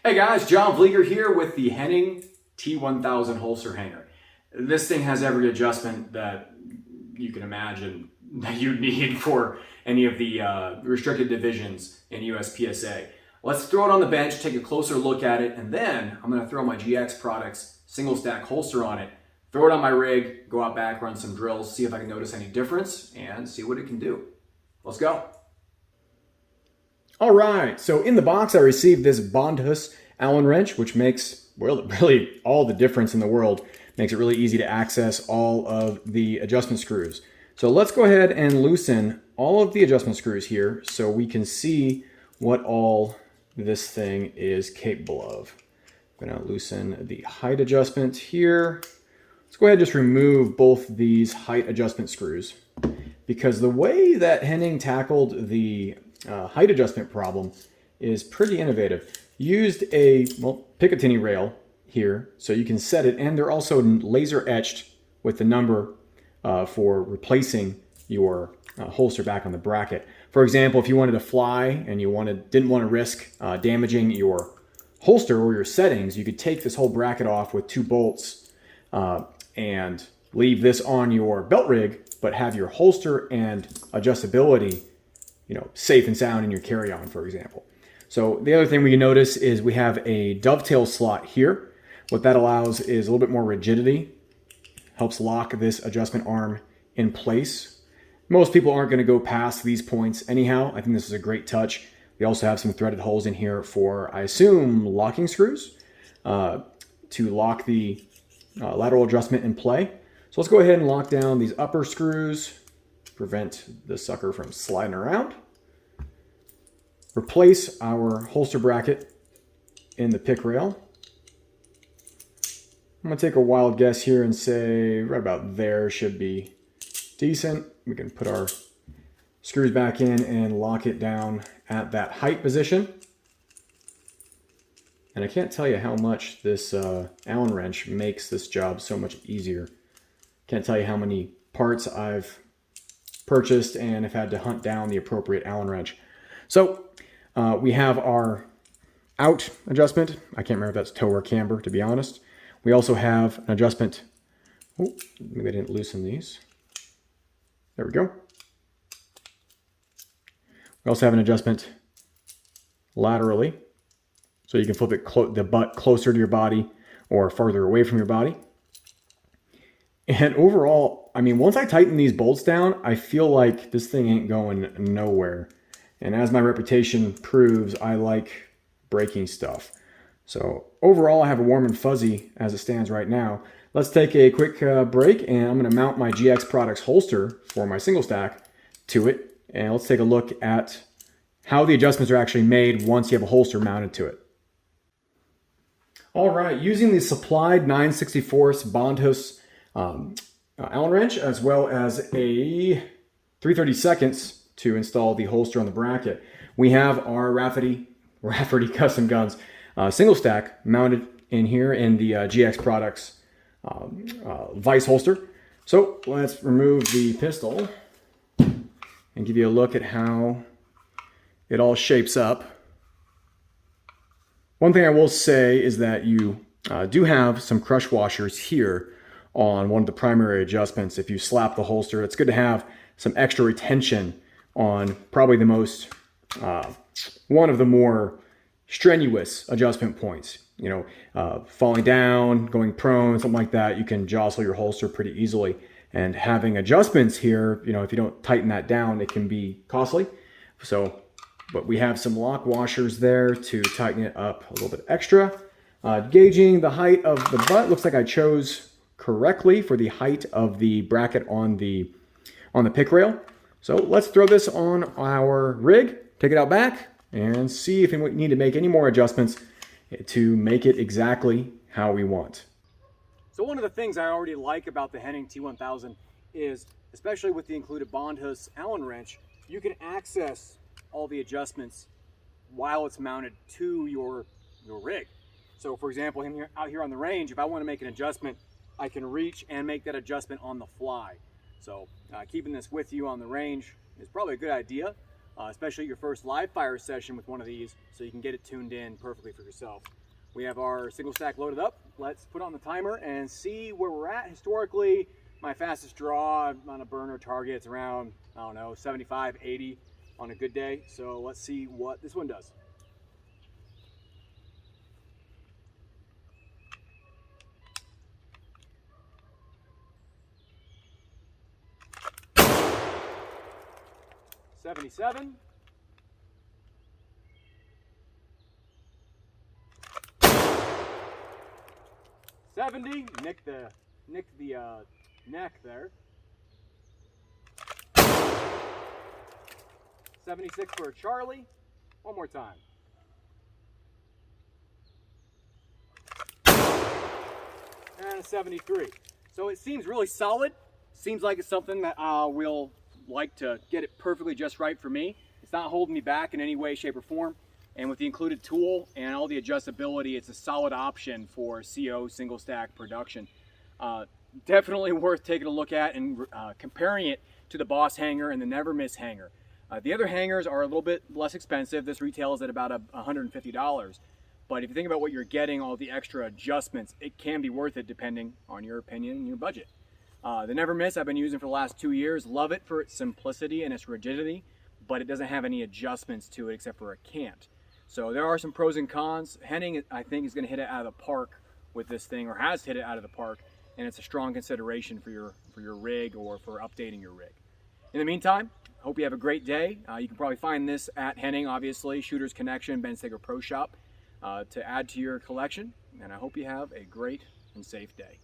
Hey guys, John Vlieger here with the Henning T-1000 holster hanger. This thing has every adjustment that you can imagine that you need for any of the restricted divisions in USPSA. Let's throw it on the bench, take a closer look at it, and then I'm going to throw my GX Products single stack holster on it, throw it on my rig, go out back, run some drills, see if I can notice any difference, and see what it can do. Let's go. All right, so in the box I received this Bondhus Allen wrench, which makes really all the difference in the world. Makes it really easy to access all of the adjustment screws. So let's go ahead and loosen all of the adjustment screws here so we can see what all this thing is capable of. I'm gonna loosen the height adjustment here. Let's go ahead and just remove both these height adjustment screws, because the way that Henning tackled the height adjustment problem is pretty innovative. Used a Picatinny rail here so you can set it, and they're also laser etched with the number for replacing your holster back on the bracket. For example, if you wanted to fly and you didn't want to risk damaging your holster or your settings, you could take this whole bracket off with 2 bolts and leave this on your belt rig, but have your holster and adjustability, safe and sound in your carry-on, for example. So the other thing we can notice is we have a dovetail slot here. What that allows is a little bit more rigidity, helps lock this adjustment arm in place. Most people aren't going to go past these points anyhow. I think this is a great touch. We also have some threaded holes in here for, I assume, locking screws to lock the lateral adjustment in play. So let's go ahead and lock down these upper screws, prevent the sucker from sliding around. Replace our holster bracket in the pick rail. I'm going to take a wild guess here and say right about there should be decent. We can put our screws back in and lock it down at that height position. And I can't tell you how much this Allen wrench makes this job so much easier. Can't tell you how many parts I've purchased and have had to hunt down the appropriate Allen wrench. So we have our out adjustment. I can't remember if that's toe or camber, to be honest. We also have an adjustment. Oh, maybe I didn't loosen these. There we go. We also have an adjustment laterally, so you can flip it the butt closer to your body or farther away from your body. And overall, I mean, once I tighten these bolts down, I feel like this thing ain't going nowhere. And as my reputation proves, I like breaking stuff. So overall, I have a warm and fuzzy as it stands right now. Let's take a quick break, and I'm going to mount my GX Products holster for my single stack to it. And let's take a look at how the adjustments are actually made once you have a holster mounted to it. All right, using the supplied 9/64 Bondhus Allen wrench, as well as a 3/32 to install the holster on the bracket, we have our Rafferty Custom Guns single stack mounted in here in the GX Products vice holster. So let's remove the pistol and give you a look at how it all shapes up. One thing I will say is that you do have some crush washers here on one of the primary adjustments. If you slap the holster, it's good to have some extra retention on probably the most, one of the more strenuous adjustment points. Falling down, going prone, something like that, you can jostle your holster pretty easily. And having adjustments here, if you don't tighten that down, it can be costly. So, but we have some lock washers there to tighten it up a little bit extra. Gauging the height of the butt, looks like I chose correctly for the height of the bracket on the pick rail. So let's throw this on our rig, take it out back, and see if we need to make any more adjustments to make it exactly how we want. So one of the things I already like about the Henning T-1000 is, especially with the included Bondhus Allen wrench, you can access all the adjustments while it's mounted to your rig. So for example, out here on the range, if I want to make an adjustment, I can reach and make that adjustment on the fly. So keeping this with you on the range is probably a good idea. especially your first live fire session with one of these, so you can get it tuned in perfectly for yourself. We have our single stack loaded up. Let's put on the timer and see where we're at. Historically, my fastest draw on a burner target is around, I don't know, 75, 80 on a good day. So let's see what this one does. $77. $70. Nicked the neck there. 76 for a Charlie. One more time. And a 73. So it seems really solid. Seems like it's something that we'll like to get it perfectly just right for me. It's not holding me back in any way, shape, or form. And with the included tool and all the adjustability, it's a solid option for CO single stack production. Definitely worth taking a look at and comparing it to the Boss hanger and the Never Miss hanger. The other hangers are a little bit less expensive. This retails at about $150. But if you think about what you're getting, all the extra adjustments, it can be worth it depending on your opinion and your budget. The Never Miss I've been using for the last 2 years. Love it for its simplicity and its rigidity, but it doesn't have any adjustments to it except for a cant. So there are some pros and cons. Henning, I think, is going to hit it out of the park with this thing, or has hit it out of the park, and it's a strong consideration for your rig or for updating your rig. In the meantime, hope you have a great day. You can probably find this at Henning, obviously, Shooter's Connection, Ben Steger Pro Shop, to add to your collection, and I hope you have a great and safe day.